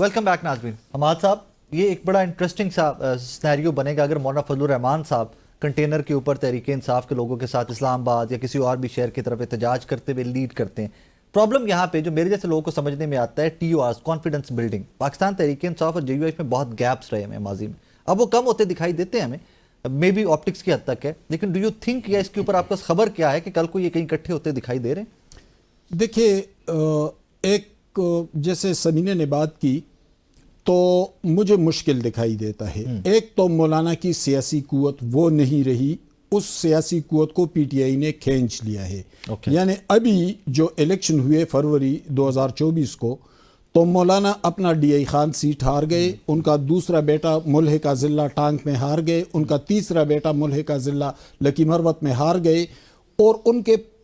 Welcome back ناظرین. حماد صاحب, یہ ایک بڑا انٹرسٹنگ سا سینیریو بنے گا اگر مولانا فضل الرحمان صاحب کنٹینر کے اوپر تحریک انصاف کے لوگوں کے ساتھ اسلام آباد یا کسی اور بھی شہر کی طرف احتجاج کرتے ہوئے لیڈ کرتے ہیں. پرابلم یہاں پہ جو میرے جیسے لوگوں کو سمجھنے میں آتا ہے ٹی او آرز, کانفیڈنس بلڈنگ. پاکستان تحریک انصاف اور جے یو ایف میں بہت گیپس رہے ہیں ماضی میں, اب وہ کم ہوتے دکھائی دیتے ہیں ہمیں, مے بی آپٹکس کی حد تک ہے, لیکن ڈو یو تھنک یا اس کے اوپر آپ کا خبر کیا ہے کہ کل کو یہ کہیں اکٹھے ہوتے دکھائی دے رہے ہیں؟ دیکھیے, ایک جیسے سمینے نے بات کی تو مجھے مشکل دکھائی دیتا ہے. ایک تو مولانا کی سیاسی قوت وہ نہیں رہی, اس سیاسی قوت کو پی ٹی آئی نے کھینچ لیا ہے. یعنی ابھی جو الیکشن ہوئے فروری 2024 کو, تو مولانا اپنا ڈی آئی خان سیٹ ہار گئے, ان کا دوسرا بیٹا ملحقہ ضلع ٹانک میں ہار گئے, ان کا تیسرا بیٹا ملحقہ ضلع لکی مروت میں ہار گئے, اور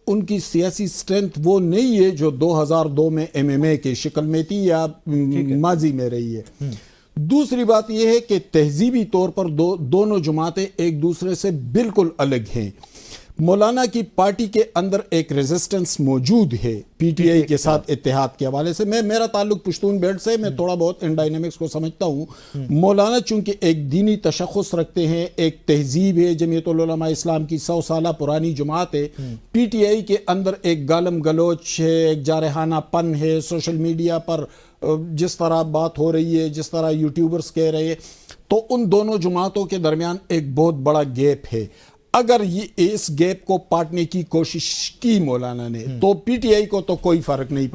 ان کی سیاسی سٹرینتھ وہ نہیں ہے جو 2002 میں ایم ایم اے کی شکل میں تھی یا ماضی میں رہی ہے. دوسری بات یہ ہے کہ تہذیبی طور پر دونوں جماعتیں ایک دوسرے سے بالکل الگ ہیں. مولانا کی پارٹی کے اندر ایک ریزسٹنس موجود ہے پی ٹی آئی کے ساتھ اتحاد کے حوالے سے. میرا تعلق پشتون بیلٹ سے, میں تھوڑا بہت ان ڈائنامکس کو سمجھتا ہوں. مولانا چونکہ ایک دینی تشخص رکھتے ہیں, ایک تہذیب ہے, جمعیت العلماء اسلام کی 100 سالہ پرانی جماعت ہے. پی ٹی آئی کے اندر ایک گالم گلوچ ہے, ایک جارحانہ پن ہے, سوشل میڈیا پر جس طرح بات ہو رہی ہے, جس طرح یوٹیوبرز کہہ رہے ہیں, تو ان دونوں جماعتوں کے درمیان ایک بہت بڑا گیپ ہے. اگر یہ اس گیپ کو پاٹنے کی کوشش کی مولانا نے, تو پی ٹی آئی کو تو کوئی فرق نہیں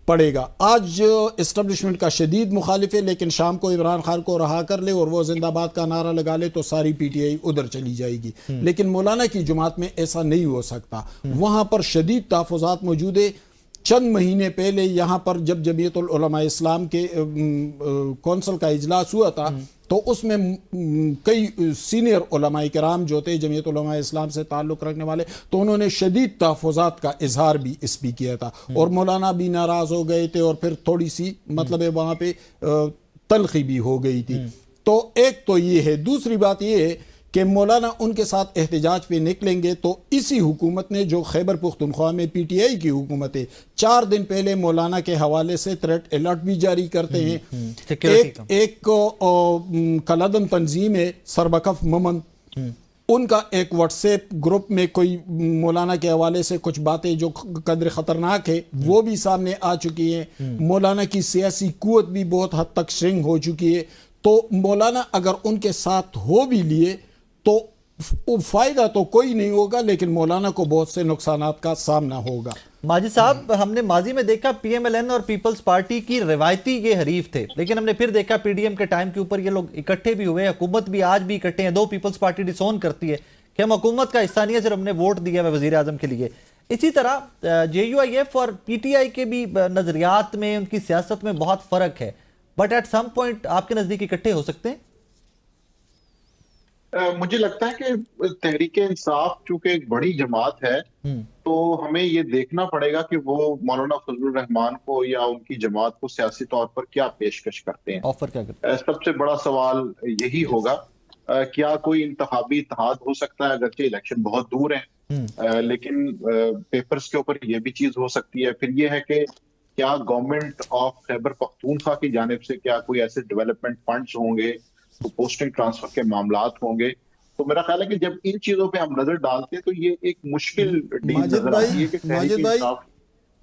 پڑے گا. آج اسٹیبلشمنٹ کا شدید مخالف ہے, لیکن شام کو عمران خان کو رہا کر لے اور وہ زندہ باد کا نعرہ لگا لے تو ساری پی ٹی آئی ادھر چلی جائے گی. لیکن مولانا کی جماعت میں ایسا نہیں ہو سکتا. وہاں پر شدید تحفظات موجود ہے. چند مہینے پہلے یہاں پر جب جمعیت العلماء اسلام کے کونسل کا اجلاس ہوا تھا, تو اس میں کئی سینئر علماء کرام جو تھے جمعیت علماء اسلام سے تعلق رکھنے والے, تو انہوں نے شدید تحفظات کا اظہار بھی اس بھی کیا تھا, اور مولانا بھی ناراض ہو گئے تھے, اور پھر تھوڑی سی مطلب ہے وہاں پہ تلخی بھی ہو گئی تھی. تو ایک تو یہ ہے. دوسری بات یہ ہے کہ مولانا ان کے ساتھ احتجاج پہ نکلیں گے تو اسی حکومت نے, جو خیبر پختونخوا میں پی ٹی آئی کی حکومت ہے, 4 دن پہلے مولانا کے حوالے سے تھریٹ الرٹ بھی جاری کرتے ہیں. ایک کلادن تنظیم ہے سربکف ممن, ان کا ایک واٹس ایپ گروپ میں کوئی مولانا کے حوالے سے کچھ باتیں جو قدر خطرناک ہے وہ بھی سامنے آ چکی ہیں. مولانا کی سیاسی قوت بھی بہت حد تک شرنک ہو چکی ہے. تو مولانا اگر ان کے ساتھ ہو بھی لیے تو فائدہ تو کوئی نہیں ہوگا, لیکن مولانا کو بہت سے نقصانات کا سامنا ہوگا. ماجد صاحب, ہم نے ماضی میں دیکھا پی ایم ایل این اور پیپلز پارٹی کی روایتی یہ حریف تھے, لیکن ہم نے پھر دیکھا پی ڈی ایم کے ٹائم کے اوپر یہ لوگ اکٹھے بھی ہوئے, حکومت بھی آج بھی اکٹھے ہیں. دو پیپلز پارٹی ڈسون کرتی ہے کہ ہم حکومت کا حصہ نہیں ہے, صرف ہم نے ووٹ دیا ہے وزیر اعظم کے لیے. اسی طرح جے یو آئی ایف اور پی ٹی آئی کے بھی نظریات میں, ان کی سیاست میں بہت فرق ہے, بٹ ایٹ سم پوائنٹ آپ کے نزدیک اکٹھے ہو سکتے ہیں؟ مجھے لگتا ہے کہ تحریک انصاف چونکہ ایک بڑی جماعت ہے, تو ہمیں یہ دیکھنا پڑے گا کہ وہ مولانا فضل الرحمان کو یا ان کی جماعت کو سیاسی طور پر کیا پیشکش کرتے ہیں. آفر کیا کرتے ہیں؟ سب سے بڑا سوال یہی ہوگا. کیا کوئی انتخابی اتحاد ہو سکتا ہے؟ اگرچہ الیکشن بہت دور ہیں, لیکن پیپرز کے اوپر یہ بھی چیز ہو سکتی ہے. پھر یہ ہے کہ کیا گورنمنٹ آف خیبر پختونخوا کی جانب سے کیا کوئی ایسے ڈیولپمنٹ فنڈز ہوں گے, پوسٹنگ ٹرانسفر کے معاملات ہوں گے. تو میرا خیال ہے کہ جب ان چیزوں پہ ہم نظر ڈالتے ہیں تو یہ ایک مشکل ڈیل نظر آتی ہے کہ تحریک انصاف.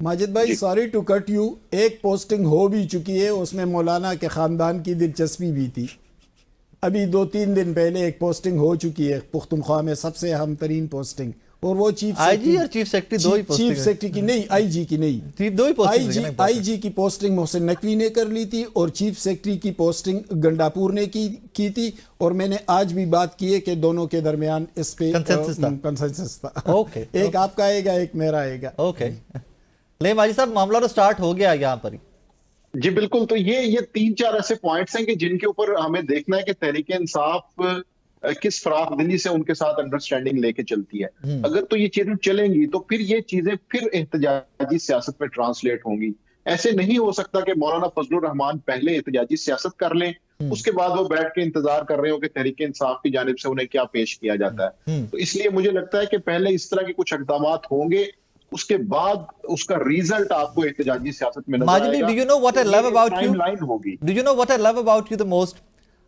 ماجد بھائی, سوری ٹو کٹ یو, ایک پوسٹنگ ہو بھی چکی ہے, اس میں مولانا کے خاندان کی دلچسپی بھی تھی. ابھی 2-3 دن پہلے ایک پوسٹنگ ہو چکی ہے پختونخوا میں, سب سے اہم ترین پوسٹنگ, اور وہ چیف سیکرٹری دو ہی پوسٹنگ, چیف سیکرٹری کی نہیں, آئی جی کی نہیں, دو ہی پوسٹنگ. آئی جی کی پوسٹنگ محسن نقوی نے کر لی تھی, اور چیف سیکرٹری کی پوسٹنگ گنڈاپور نے کی تھی. اور میں نے آج بھی بات کی ہے کہ دونوں کے درمیان اس پہ کنسنسس تھا. ایک آپ کا آئے گا, ایک میرا آئے گا. اوکے, لے ماجد صاحب, معاملہ تو سٹارٹ ہو گیا یہاں پر ہی. جی بالکل. تو یہ 3-4 ایسے پوائنٹس ہیں کہ جن کے اوپر ہمیں دیکھنا ہے کہ تحریک انصاف کس فراخ دلی سے ان کے ساتھ انڈرسٹینڈنگ لے کے چلتی ہے. اگر تو یہ چیزیں چلیں گی تو پھر یہ چیزیں پھر احتجاجی سیاست میں ٹرانسلیٹ ہوں گی. ایسے نہیں ہو سکتا کہ مولانا فضل الرحمان پہلے احتجاجی سیاست کر لیں, اس کے بعد وہ بیٹھ کے انتظار کر رہے ہوں کہ تحریک انصاف کی جانب سے انہیں کیا پیش کیا جاتا ہے. تو اس لیے مجھے لگتا ہے کہ پہلے اس طرح کے کچھ اقدامات ہوں گے, اس کے بعد اس کا ریزلٹ آپ کو احتجاجی سیاست میں نظر ماجد آئے بھائی, گا. do you know what I love about you? Time line ہوگی. Do you know what I love about you the most?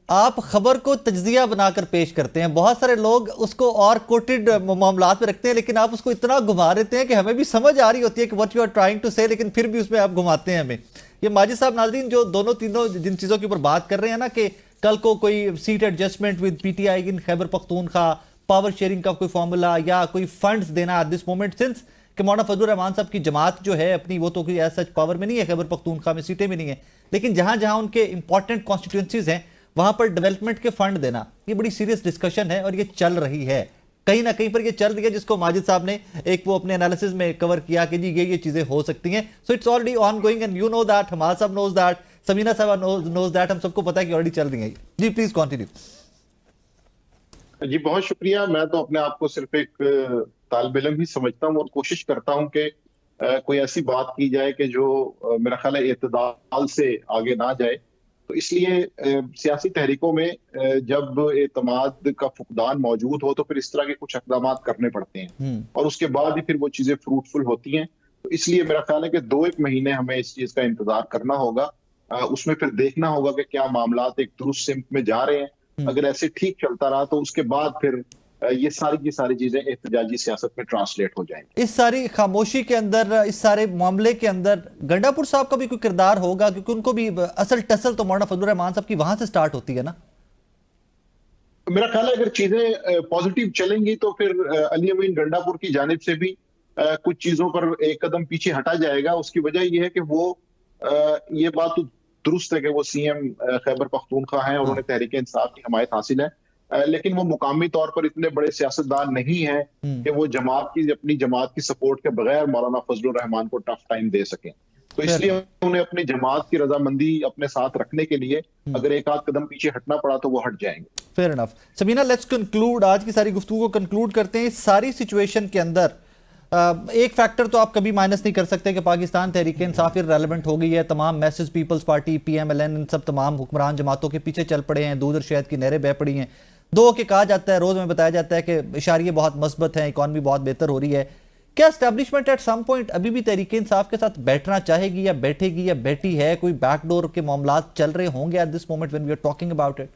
آپ خبر کو تجزیہ بنا کر پیش کرتے ہیں. بہت سارے لوگ اس کو اور کوٹڈ معاملات میں رکھتے ہیں, لیکن آپ اس کو اتنا گھما دیتے ہیں کہ ہمیں بھی سمجھ آ رہی ہوتی ہے کہ what you are trying to say, لیکن پھر بھی اس میں آپ گھماتے ہیں ہمیں. یہ ماجد صاحب ناظرین جو دونوں تینوں جن چیزوں کے اوپر بات کر رہے ہیں نا, کہ کل کو کوئی seat adjustment with P T I in Khyber Pakhtunkhwa, power sharing کا کوئی فارمولا یا کوئی فنڈز دینا ایٹ دس مومنٹ, سنس کہ مولانا فضل الرحمان صاحب کی جماعت جو ہے اپنی, وہ تو کوئی ایسا پاور میں نہیں ہے, خیبر پختونخوا میں سیٹیں بھی نہیں ہیں, لیکن جہاں جہاں ان کے امپورٹنٹ کانسٹیٹوئنسیز ہیں وہاں پر ڈیولپمنٹ کے فنڈ دینا, یہ بڑی سیریس ڈسکشن ہے اور یہ چل رہی ہے. کہیں نہ کہیں پر یہ چل رہی ہے, جس کو ماجد صاحب نے ایک وہ اپنے انالیسز میں کور کیا کہ جی یہ چیزیں ہو سکتی ہیں. So it's already ongoing and you know that, Hammad sahab knows that, Samina صاحب نوز دیٹ, ہم سب کو پتا ہے کہ آلریڈی چل رہی ہیں. جی پلیز کنٹینیو. جی بہت شکریہ. میں تو اپنے آپ کو صرف ایک طالب علم ہی سمجھتا ہوں اور کوشش کرتا ہوں کہ کوئی ایسی بات کی جائے کہ جو میرا خیال ہے اعتدال سے آگے نہ جائے. تو اس لیے سیاسی تحریکوں میں جب اعتماد کا فقدان موجود ہو تو پھر اس طرح کے کچھ اقدامات کرنے پڑتے ہیں اور اس کے بعد ہی پھر وہ چیزیں فروٹفل ہوتی ہیں. تو اس لیے میرا خیال ہے کہ 2-1 مہینے ہمیں اس چیز کا انتظار کرنا ہوگا. اس میں پھر دیکھنا ہوگا کہ کیا معاملات ایک درست سمت میں جا رہے ہیں. اگر ایسے ٹھیک چلتا رہا تو اس کے بعد پھر یہ ساری کی ساری چیزیں احتجاجی سیاست میں ٹرانسلیٹ ہو جائیں گی. اس ساری خاموشی کے اندر, اس سارے معاملے کے اندر گنڈا پور صاحب کا بھی کوئی کردار ہوگا, کیونکہ ان کو بھی اصل ٹسل تو مولانا فضل الرحمان صاحب کی وہاں سے سٹارٹ ہوتی ہے نا. میرا خیال ہے اگر چیزیں پازیٹیو چلیں گی تو پھر علی امین گنڈا پور کی جانب سے بھی کچھ چیزوں پر ایک قدم پیچھے ہٹا جائے گا. اس کی وجہ یہ ہے کہ وہ یہ بات تو درست ہے کہ وہ سی ایم خیبر پختونخوا ہیں اور انہیں تحریک انصاف کی حمایت حاصل ہے, لیکن وہ مقامی طور پر اتنے بڑے سیاستدان نہیں ہیں کہ وہ اپنی جماعت کی سپورٹ کے بغیر مولانا فضل الرحمان کو ٹف ٹائم دے سکیں. تو اس لیے انہیں اپنی جماعت کی رضامندی اپنے ساتھ رکھنے کے لیے اگر ایک آدھ قدم پیچھے ہٹنا پڑا تو وہ ہٹ جائیں گے. Fair enough. Samina, let's conclude, آج کی ساری گفتگو کو کنکلوڈ کرتے ہیں. اس ساری سچویشن کے اندر ایک فیکٹر تو آپ کبھی مائنس نہیں کر سکتے کہ پاکستان تحریک انصاف ریلیونٹ ہو گئی ہے. تمام masses Peoples Party, P M L N, ان سب تمام حکمران جماعتوں کے پیچھے چل پڑے ہیں. دودھ اور شہد کی نہریں بہہ پڑی ہیں. دو کہ کہا جاتا ہے, روز میں بتایا جاتا ہے کہ اشاریے بہت مثبت ہیں, اکانومی بہت بہتر ہو رہی ہے. کیا اسٹیبلشمنٹ ایٹ سم پوائنٹ ابھی بھی تحریک انصاف کے ساتھ بیٹھنا چاہے گی یا بیٹھے گی یا بیٹھی ہے؟ کوئی بیک ڈور کے معاملات چل رہے ہوں گے at this moment when we are talking about it?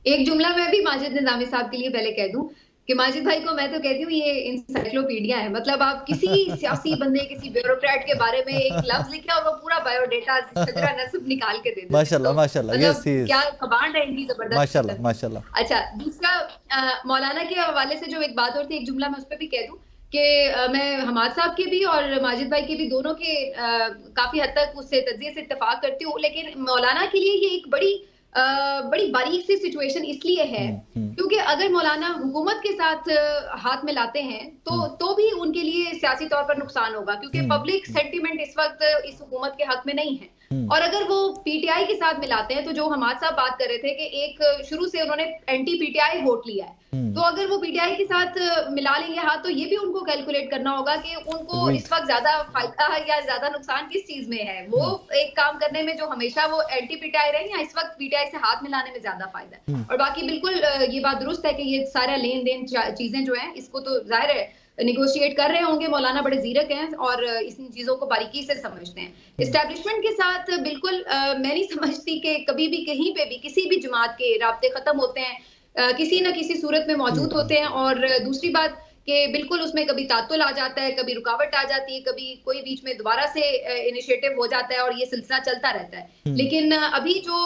ایک جملہ میں بھی ماجد نظامی صاحب کے لیے پہلے کہہ دوں کہ ماجد بھائی کو میں تو کہتی ہوں یہ انسائکلوپیڈیا ہے. مطلب آپ کسی سیاسی بندے, کسی بیوروکریٹ کے بارے میں ایک لفظ لکھا اور وہ پورا بایو ڈیٹا شجرہ نسب نکال کے دے دیتے. ماشاءاللہ ماشاءاللہ, یس ہی کیا کمانڈ ہے ان کی زبردست. ماشاءاللہ ماشاءاللہ. اچھا, دوسرا مولانا کے حوالے سے جو ایک بات اور تھی, ایک جملہ میں اس پہ بھی کہہ دوں کہ میں حماد صاحب کے بھی اور ماجد بھائی کے بھی دونوں کے کافی حد تک اس سے تجزیے سے اتفاق کرتی ہوں, لیکن مولانا کے لیے یہ ایک بڑی باریک سی سچویشن اس لیے ہے کیونکہ اگر مولانا حکومت کے ساتھ ہاتھ میں لاتے ہیں تو بھی ان کے لیے سیاسی طور پر نقصان ہوگا, کیونکہ پبلک سینٹیمنٹ اس وقت اس حکومت کے حق میں نہیں ہے. اور اگر وہ پی ٹی آئی کے ساتھ ملاتے ہیں تو جو حماد صاحب بات کر رہے تھے کہ ایک شروع سے انہوں نے anti P T I vote لیا ہے, تو اگر وہ پی ٹی آئی کے ساتھ ملا لیں گے ہاتھ تو یہ بھی ان کو کیلکولیٹ کرنا ہوگا کہ ان کو اس وقت زیادہ فائدہ یا زیادہ نقصان کس چیز میں ہے. وہ ایک کام کرنے میں جو ہمیشہ وہ اینٹی پی ٹی آئی رہے یا اس وقت پی ٹی آئی سے ہاتھ ملانے میں زیادہ فائدہ ہے. اور باقی بالکل یہ بات درست ہے کہ یہ سارا لین دین چیزیں جو ہیں اس کو تو ظاہر ہے نیگوشیٹ کر رہے ہوں گے. مولانا بڑے زیرک ہیں اور ان چیزوں کو باریکی سے سمجھتے ہیں. اسٹیبلشمنٹ کے ساتھ بالکل میں نہیں سمجھتی کہ کبھی بھی کہیں پہ بھی کسی بھی جماعت کے رابطے ختم ہوتے ہیں, کسی نہ کسی صورت میں موجود ہوتے ہیں. اور دوسری بات کہ بالکل اس میں کبھی تعطل آ جاتا ہے, کبھی رکاوٹ آ جاتی ہے, کبھی کوئی بیچ میں دوبارہ سے انیشیٹو ہو جاتا ہے اور یہ سلسلہ چلتا رہتا ہے. لیکن ابھی جو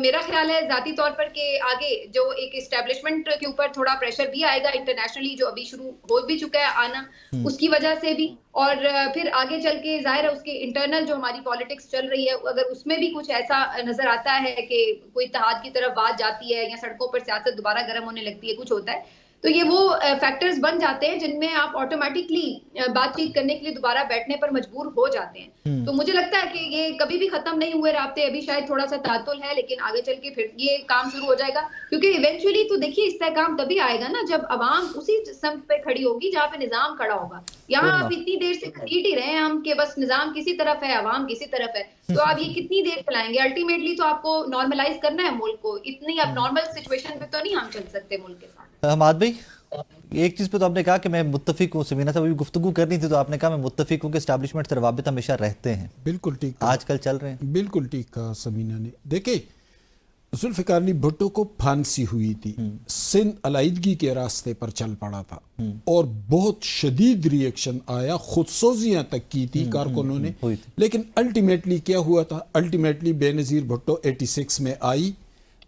میرا خیال ہے ذاتی طور پر کہ آگے جو ایک اسٹیبلشمنٹ کے اوپر تھوڑا پریشر بھی آئے گا انٹرنیشنلی, جو ابھی شروع ہو بھی چکا ہے آنا اس کی وجہ سے بھی, اور پھر آگے چل کے ظاہر ہے اس کے انٹرنل جو ہماری پالیٹکس چل رہی ہے اگر اس میں بھی کچھ ایسا نظر آتا ہے کہ کوئی اتحاد کی طرف بات جاتی ہے یا سڑکوں پر سیاست دوبارہ گرم ہونے لگتی ہے, کچھ ہوتا ہے, تو یہ وہ فیکٹرز بن جاتے ہیں جن میں آپ آٹومیٹکلی بات چیت کرنے کے لیے دوبارہ بیٹھنے پر مجبور ہو جاتے ہیں. تو مجھے لگتا ہے کہ یہ کبھی بھی ختم نہیں ہوئے رابطے, ابھی شاید تھوڑا سا تعطل ہے لیکن آگے چل کے پھر یہ کام شروع ہو جائے گا, کیونکہ ایونچولی تو دیکھیے استحکام تبھی آئے گا نا جب عوام اسی سمت پہ کھڑی ہوگی جہاں پہ نظام کھڑا ہوگا. یہاں آپ اتنی دیر سے خرید ہی رہے ہیں ہم کہ بس نظام کسی طرف ہے, عوام کسی طرف ہے, تو آپ یہ کتنی دیر چلائیں گے؟ الٹیمیٹلی تو آپ کو نارملائز کرنا ہے ملک کو, اتنی اب نارمل سچویشن پہ تو نہیں ہم چل سکتے ملک کے ساتھ. حماد بھائی ایک چیز پہ تو آپ نے کہا کہ میں متفق ہوں، سمینہ صاحب ابھی گفتگو کرنی تھی تو آپ نے کہا میں متفق ہوں کہ اسٹیبلشمنٹ سے روابط ہمیشہ رہتے ہیں، بالکل ٹھیک کہا، آج کل چل رہے ہیں۔ بالکل ٹھیک کہا سمینہ نے۔ دیکھیں ذوالفقار علی بھٹو کو پھانسی ہوئی تھی، سندھ علیحدگی کے راستے پر چل پڑا تھا اور بہت شدید ریئیکشن آیا، خودسوزیاں تک کی تھی کارکنوں نے، ہوئی تھی۔ لیکن الٹیمیٹلی کیا ہوا تھا؟ الٹیمیٹلی بے نظیر بھٹو 86 میں آئی،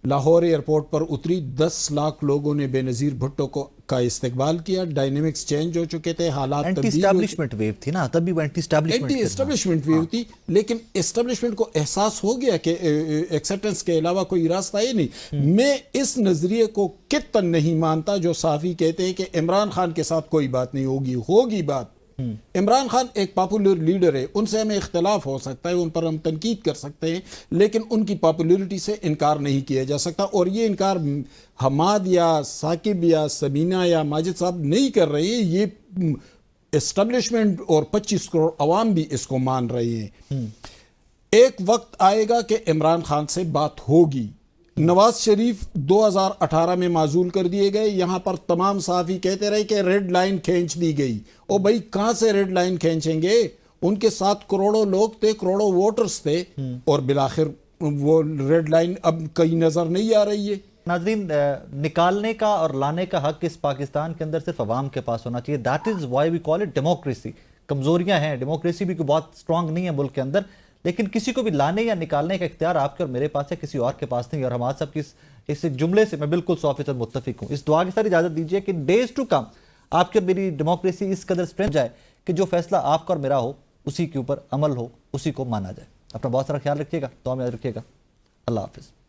لاہور ایئرپورٹ پر اتری، 10 لاکھ لوگوں نے بے نظیر بھٹو کا استقبال کیا، ڈائنامکس چینج ہو چکے تھے، حالات اینٹی تبدیل ہو اسٹیبلشمنٹ ویو تھی نا، تب بھی وہ anti establishment anti establishment view تھی، لیکن اسٹیبلشمنٹ کو احساس ہو گیا کہ ایکسیپٹنس کے علاوہ کوئی راستہ ہی نہیں۔ میں اس نظریے کو کتن نہیں مانتا جو صحافی کہتے ہیں کہ عمران خان کے ساتھ کوئی بات نہیں ہوگی بات۔ عمران خان ایک پاپولر لیڈر ہے، ان سے ہمیں اختلاف ہو سکتا ہے، ان پر ہم تنقید کر سکتے ہیں، لیکن ان کی پاپولرٹی سے انکار نہیں کیا جا سکتا، اور یہ انکار حماد یا ثاقب یا سمینہ یا ماجد صاحب نہیں کر رہے ہیں، یہ اسٹیبلشمنٹ اور 25 کروڑ عوام بھی اس کو مان رہے ہیں۔ ایک وقت آئے گا کہ عمران خان سے بات ہوگی۔ نواز شریف 2018 میں معزول کر دیے گئے، یہاں پر تمام صحافی کہتے رہے کہ ریڈ لائن کھینچ دی گئی، اور بھائی کہاں سے ریڈ لائن کھینچیں گے؟ ان کے ساتھ کروڑوں لوگ تھے، کروڑوں ووٹرز تھے، اور بالآخر وہ ریڈ لائن اب کہیں نظر نہیں آ رہی ہے۔ ناظرین، نکالنے کا اور لانے کا حق اس پاکستان کے اندر صرف عوام کے پاس ہونا چاہیے۔ That is why we call it democracy. کمزوریاں ہیں، ڈیموکریسی بھی کوئی بہت سٹرونگ نہیں ہے ملک کے اندر، لیکن کسی کو بھی لانے یا نکالنے کا اختیار آپ کے اور میرے پاس ہے، کسی اور کے پاس نہیں۔ اور حماد صاحب کی اس جملے سے میں بالکل 100% متفق ہوں۔ اس دعا کے ساتھ اجازت دیجیے کہ ڈیز ٹو کم آپ کی اور میری ڈیموکریسی اس قدر اسٹرینتھ جائے کہ جو فیصلہ آپ کا اور میرا ہو اسی کے اوپر عمل ہو، اسی کو مانا جائے۔ اپنا بہت سارا خیال رکھیے گا، دعا میں یاد رکھیے گا۔ اللہ حافظ۔